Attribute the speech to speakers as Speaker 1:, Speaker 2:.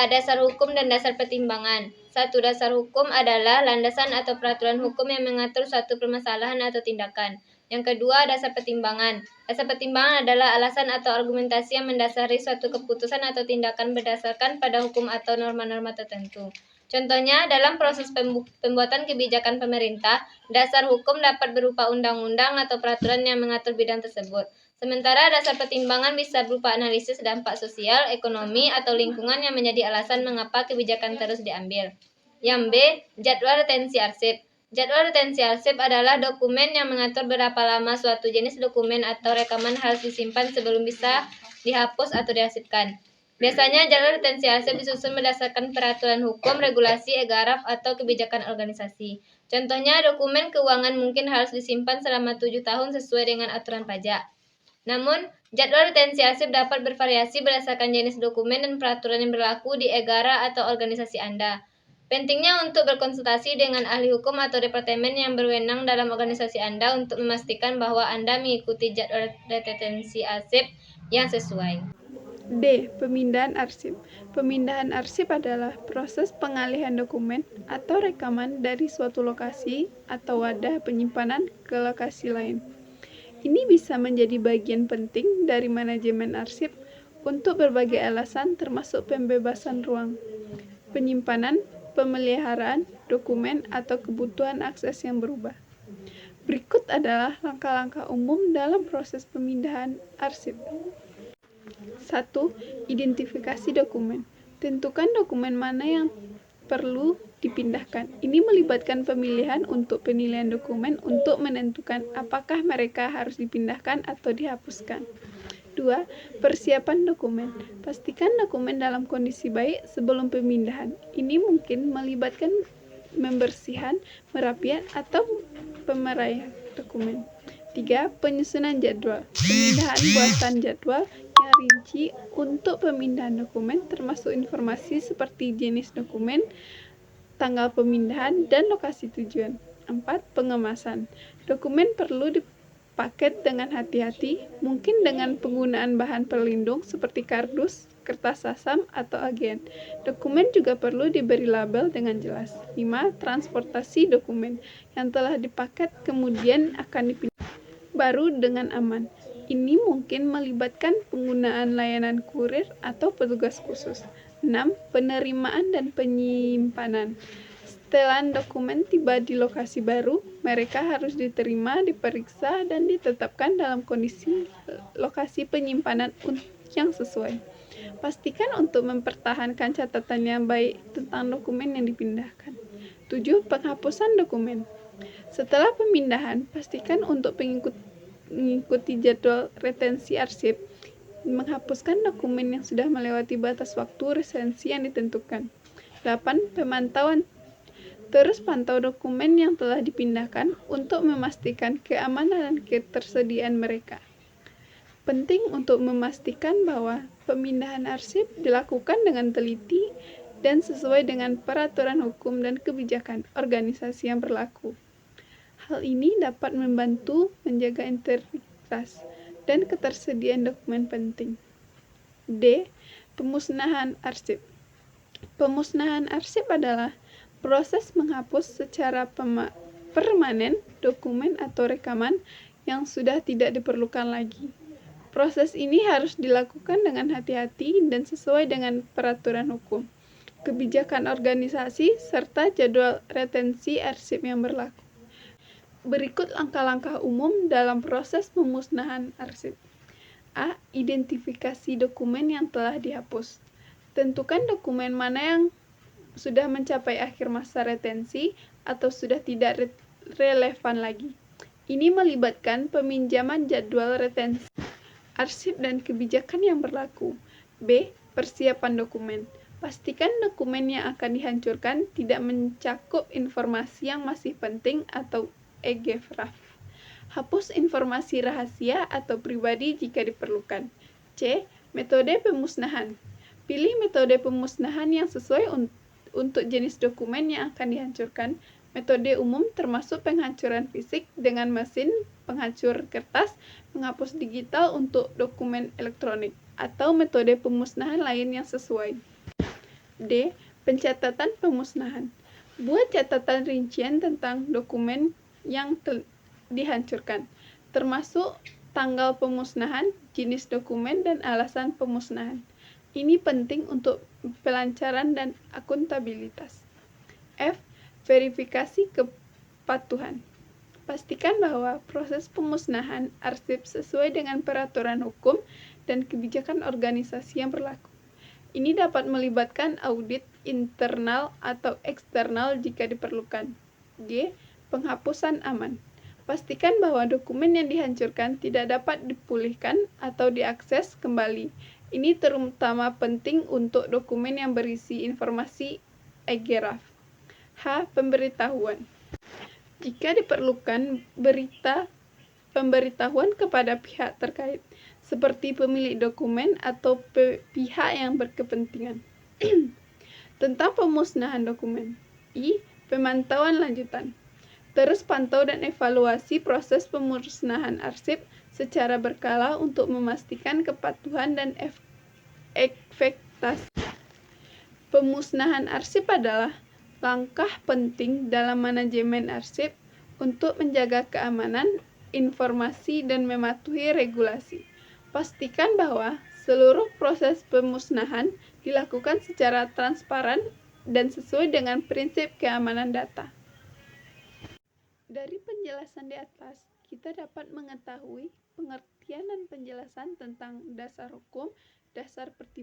Speaker 1: Dasar hukum dan dasar pertimbangan. 1. Dasar hukum adalah landasan atau peraturan hukum yang mengatur suatu permasalahan atau tindakan. Yang kedua, dasar pertimbangan. Dasar pertimbangan adalah alasan atau argumentasi yang mendasari suatu keputusan atau tindakan berdasarkan pada hukum atau norma-norma tertentu. Contohnya, dalam proses pembuatan kebijakan pemerintah, dasar hukum dapat berupa undang-undang atau peraturan yang mengatur bidang tersebut. Sementara dasar pertimbangan bisa berupa analisis dampak sosial, ekonomi, atau lingkungan yang menjadi alasan mengapa kebijakan terus diambil. Yang B. Jadwal retensi arsip. Jadwal retensi arsip adalah dokumen yang mengatur berapa lama suatu jenis dokumen atau rekaman harus disimpan sebelum bisa dihapus atau diarsipkan. Biasanya jadwal retensi arsip disusun berdasarkan peraturan hukum, regulasi, egraf, atau kebijakan organisasi. Contohnya, dokumen keuangan mungkin harus disimpan selama 7 tahun sesuai dengan aturan pajak. Namun, jadwal retensi arsip dapat bervariasi berdasarkan jenis dokumen dan peraturan yang berlaku di negara atau organisasi Anda. Pentingnya untuk berkonsultasi dengan ahli hukum atau departemen yang berwenang dalam organisasi Anda untuk memastikan bahwa Anda mengikuti jadwal retensi arsip yang sesuai.
Speaker 2: D. Pemindahan arsip. Pemindahan arsip adalah proses pengalihan dokumen atau rekaman dari suatu lokasi atau wadah penyimpanan ke lokasi lain. Ini bisa menjadi bagian penting dari manajemen arsip untuk berbagai alasan termasuk pembebasan ruang, penyimpanan, pemeliharaan, dokumen, atau kebutuhan akses yang berubah. Berikut adalah langkah-langkah umum dalam proses pemindahan arsip. 1. Identifikasi dokumen. Tentukan dokumen mana yang perlu dipindahkan. Ini melibatkan pemilihan untuk penilaian dokumen untuk menentukan apakah mereka harus dipindahkan atau dihapuskan. 2. Persiapan dokumen. Pastikan dokumen dalam kondisi baik sebelum pemindahan. Ini mungkin melibatkan pembersihan, perapian, atau pemerayan dokumen. 3. Penyusunan jadwal. Pemindahan buatan jadwal yang rinci untuk pemindahan dokumen termasuk informasi seperti jenis dokumen, tanggal pemindahan, dan lokasi tujuan. 4. Pengemasan. Dokumen perlu dipaket dengan hati-hati, mungkin dengan penggunaan bahan pelindung seperti kardus, kertas asam, atau agen. Dokumen juga perlu diberi label dengan jelas. 5. Transportasi dokumen yang telah dipaket kemudian akan dipindahkan baru dengan aman. Ini mungkin melibatkan penggunaan layanan kurir atau petugas khusus. 6. Penerimaan dan penyimpanan. Setelah dokumen tiba di lokasi baru, mereka harus diterima, diperiksa, dan ditetapkan dalam kondisi lokasi penyimpanan yang sesuai. Pastikan untuk mempertahankan catatan yang baik tentang dokumen yang dipindahkan. 7. Penghapusan dokumen. Setelah pemindahan, pastikan untuk mengikuti jadwal retensi arsip, menghapuskan dokumen yang sudah melewati batas waktu retensi yang ditentukan. 8. Pemantauan. Terus pantau dokumen yang telah dipindahkan untuk memastikan keamanan dan ketersediaan mereka. Penting untuk memastikan bahwa pemindahan arsip dilakukan dengan teliti dan sesuai dengan peraturan hukum dan kebijakan organisasi yang berlaku. Hal ini dapat membantu menjaga integritas dan ketersediaan dokumen penting. D. Pemusnahan arsip. Pemusnahan arsip adalah proses menghapus secara permanen dokumen atau rekaman yang sudah tidak diperlukan lagi. Proses ini harus dilakukan dengan hati-hati dan sesuai dengan peraturan hukum, kebijakan organisasi, serta jadwal retensi arsip yang berlaku. Berikut langkah-langkah umum dalam proses pemusnahan arsip. A. Identifikasi dokumen yang telah dihapus. Tentukan dokumen mana yang sudah mencapai akhir masa retensi atau sudah tidak relevan lagi. Ini melibatkan peminjaman jadwal retensi arsip dan kebijakan yang berlaku. B. Persiapan dokumen. Pastikan dokumen yang akan dihancurkan tidak mencakup informasi yang masih penting atau egraf. Hapus informasi rahasia atau pribadi jika diperlukan. C. Metode pemusnahan. Pilih metode pemusnahan yang sesuai untuk jenis dokumen yang akan dihancurkan. Metode umum termasuk penghancuran fisik dengan mesin penghancur kertas, menghapus digital untuk dokumen elektronik, atau metode pemusnahan lain yang sesuai. D. Pencatatan pemusnahan. Buat catatan rincian tentang dokumen yang dihancurkan, termasuk tanggal pemusnahan, jenis dokumen, dan alasan pemusnahan. Ini penting untuk pelancaran dan akuntabilitas. F. Verifikasi kepatuhan. Pastikan bahwa proses pemusnahan arsip sesuai dengan peraturan hukum dan kebijakan organisasi yang berlaku. Ini dapat melibatkan audit internal atau eksternal jika diperlukan. G. Penghapusan aman. Pastikan bahwa dokumen yang dihancurkan tidak dapat dipulihkan atau diakses kembali. Ini terutama penting untuk dokumen yang berisi informasi EGRAF. H. Pemberitahuan. Jika diperlukan pemberitahuan kepada pihak terkait, seperti pemilik dokumen atau pihak yang berkepentingan, tentang pemusnahan dokumen. I. Pemantauan lanjutan. Terus pantau dan evaluasi proses pemusnahan arsip secara berkala untuk memastikan kepatuhan dan efektivitas. Pemusnahan arsip adalah langkah penting dalam manajemen arsip untuk menjaga keamanan informasi dan mematuhi regulasi. Pastikan bahwa seluruh proses pemusnahan dilakukan secara transparan dan sesuai dengan prinsip keamanan data. Dari penjelasan di atas, kita dapat mengetahui pengertian dan penjelasan tentang dasar hukum, dasar pertimbangan